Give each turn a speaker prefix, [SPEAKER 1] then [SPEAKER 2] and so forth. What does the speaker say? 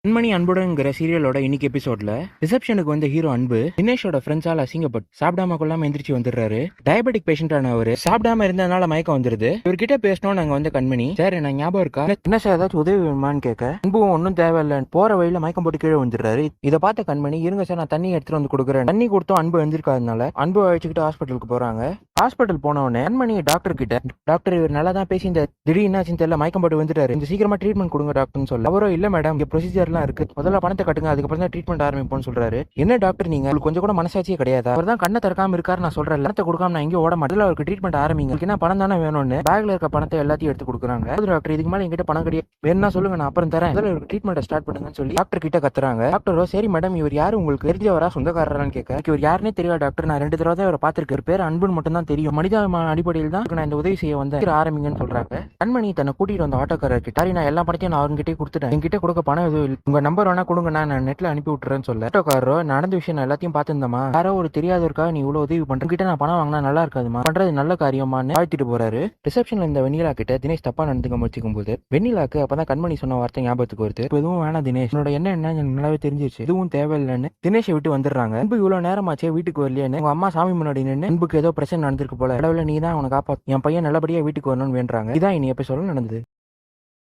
[SPEAKER 1] கண்மணி அன்புடன்ங்கிற சீரியலோட இன்னைக்கு எபிசோட்ல ரிசப்ஷனுக்கு வந்த ஹீரோ அன்பு தினேஷோட ஃப்ரெண்ட்ஸால அசிங்கப்பட்டு சாப்பிடாம கொள்ளாம எந்திரிச்சு வந்துடுறாரு. டயபெட்டிக் பேஷண்டான அவரு சாப்பிடாம இருந்ததுனால மயக்கம் வந்துருது. இவர்கிட்ட பேசணும் நாங்க வந்து கண்மணி சார் நான் ஞாபகம் இருக்கா என்ன சார் ஏதாச்சும் உதவி வேணுமான்னு கேட்க அன்பும் ஒன்னும் தேவையில்ல போற வழியில மயக்கம் போட்டு கீழே வந்துடுறாரு. இதை பார்த்த கண்மணி இருங்க சார் நான் தண்ணி எடுத்துட்டு வந்து கொடுக்குறேன். தண்ணி கொடுத்தும் அன்பு எழுந்திருக்காதனால அன்பு அழைச்சிக்கிட்டு ஹாஸ்பிட்டலுக்கு போறாங்க. ஹாஸ்பிட்டல் போன உடனே கண்மணி டாக்டர் கிட்ட டாக்டர் இவர் நல்லா தான் பேசி இந்த திடீர்னு தெரியல மயக்கம் போட்டு வந்துட்டாரு, இந்த சீக்கிரமா ட்ரீட்மெண்ட் கொடுங்க டாக்டர்னு சொல்ல அவரோ இல்ல மேடம் இங்க ப்ரொசீஜர்லாம் இருக்கு, முதல்ல பணத்தை கட்டுங்க அதுக்கப்புறம் தான் ட்ரீட்மெண்ட் ஆரம்பிப்போம்னு சொல்றாரு. என்ன டாக்டர் நீங்க உங்களுக்கு கொஞ்சம் கூட மனசாட்சியே கிடையாதா? அவர் தான் கண்ணை திறக்காம இருக்காரு நான் சொல்றேன், பணத்தை கொடுக்காம நான் எங்கேயும் ஓட மாட்டேன், அவருக்கு ட்ரீட்மெண்ட் ஆரம்பிங்க, என்ன பணம் தானே வேணும்னு பேக்ல இருக்க பணத்தை எல்லாத்தையும் எடுத்து கொடுக்குறாங்க. டாக்டர் இதுக்கு மேல எங்கிட்ட பணம் கிடையாது வேணும்னா சொல்லுங்க நான் அப்புறம் தரேன், முதல்ல ஒரு ட்ரீட்மெண்ட் ஸ்டார்ட் பண்ணுங்கன்னு சொல்லி டாக்டர் கிட்ட கத்துறாங்க. டாக்டரோ சரி மேடம் இவர் யாரு உங்களுக்கு தெரிஞ்சவரா சொந்தக்காரரான்னு கேட்க இவர் யாருன்னே தெரியாது டாக்டர், நான் 2 தடவை தான் இவரை பார்த்திருக்கேன், பேர் அன்புன்னு மட்டும் தான் தெரியும், மனிதாபிமான அடிப்படையில் தான் நான் இந்த உதவி செய்ய வந்தேன் ஆரம்பிங்கன்னு சொல்றாங்க. கண்மணி தன்னை கூட்டிட்டு வந்த ஆட்டோக்காரர் கிட்ட நான் எல்லா பணத்தையும் நான் அவங்ககிட்டே கொடுத்துட்டேன், என்கிட்ட கொடுக்க பணம் எதுவும் உங்க நம்பர் வேணா கொடுங்க நான் நெட்ல அனுப்பி விட்டுறேன்னு சொல்ல ஆட்டோக்காரரோ நடந்த விஷயம் நான் எல்லாத்தையும் பார்த்துருந்தமா யாரோ ஒரு தெரியாதவருக்காக நீ இவ்வளவு உதவி பண்ற கிட்ட நான் பணம் வாங்கினா நல்லா இருக்காதுமா பண்றது நல்ல காரியமான்னு வாழ்த்திட்டு போறாரு. ரிசப்ஷன்ல இந்த வெண்ணிலா கிட்ட தினேஷ் தப்பா நடந்துக்க முயற்சிக்கும் போது வெண்ணிலாக்கு அப்பதான் கண்மணி சொன்ன வார்த்தை ஞாபகத்துக்கு வருது. எதுவும் வேணாம் தினேஷ் என்னோட என்ன எனக்கு நல்லாவே தெரிஞ்சிருச்சு, எதுவும் தேவையில்லைன்னு தினேஷை விட்டு வந்துடுறாங்க. அன்பு இவ்வளவு நேரமாச்சே வீட்டுக்கு வரலையேன்னு உங்க அம்மா சாமி முன்னாடி நின்று அன்புக்கு ஏதோ பிரச்சனை நடந்திருக்கு போல, கடவுள நீ தான் அவனை காப்பாத்து என் பையன் நல்லபடியா வீட்டுக்கு வரணும்னு வேண்டாங்க. இதான் இனி எப்ப சொல்ல நடந்தது.